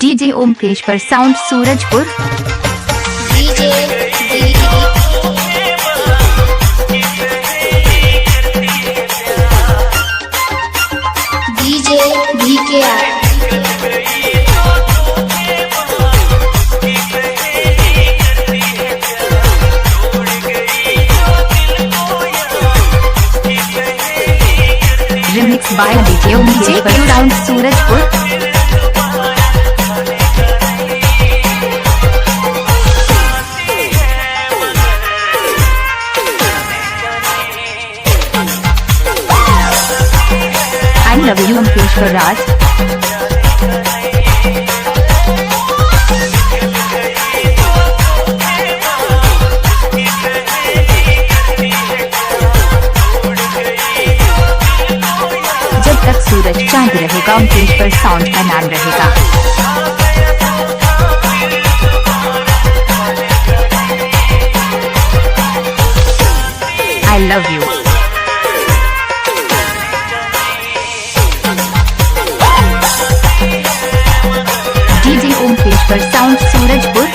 DJ Omkeshwar sound Surajpur. DJ VKR। Remix by DJ Omkeshwar sound Surajpur. I love you Omkeshwar Raj. जब तक सूरज चांद रहेगा ओमकेश्वर साउंड का नाम रहेगा। I love you। DJ Omkeshwar sound Surajpur.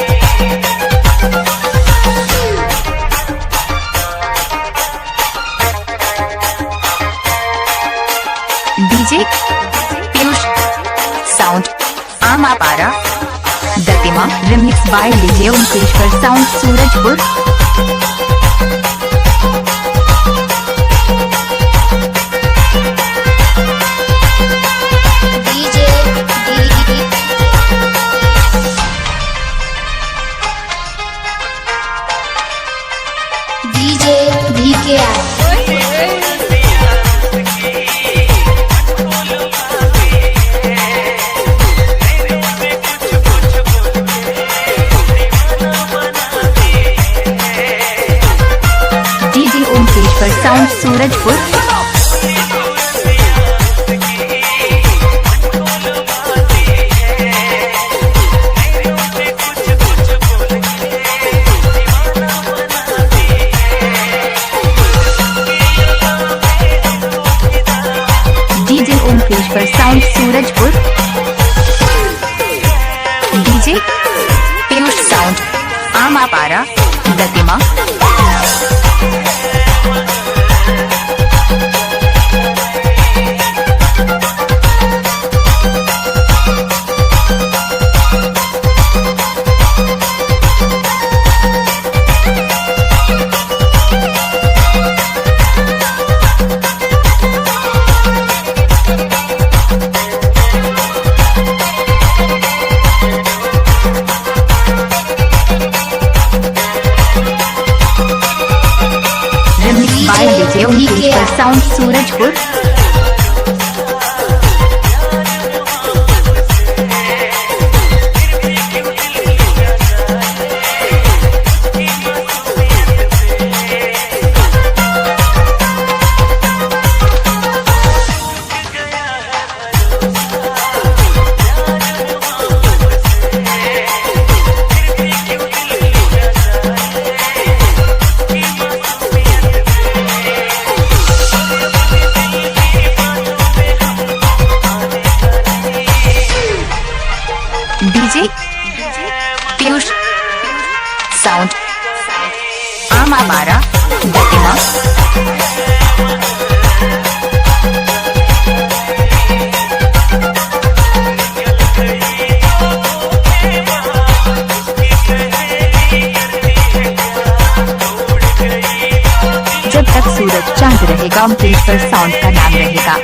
DJ Piyush sound Amapara Datima. Remix by DJ Omkeshwar sound Surajpur. DJ VKR। DJ Omkeshwar sound Surajpur. DJ Omkeshwar sound Surajpur. DJ Piyush sound Amapara Datima. By DJ Omkeshwar sound Surajpur. DJ Piyush sound Amapara Datima. जब तक सूरज चांद रहेगा ओमकेश्वर साउंड का नाम रहेगा।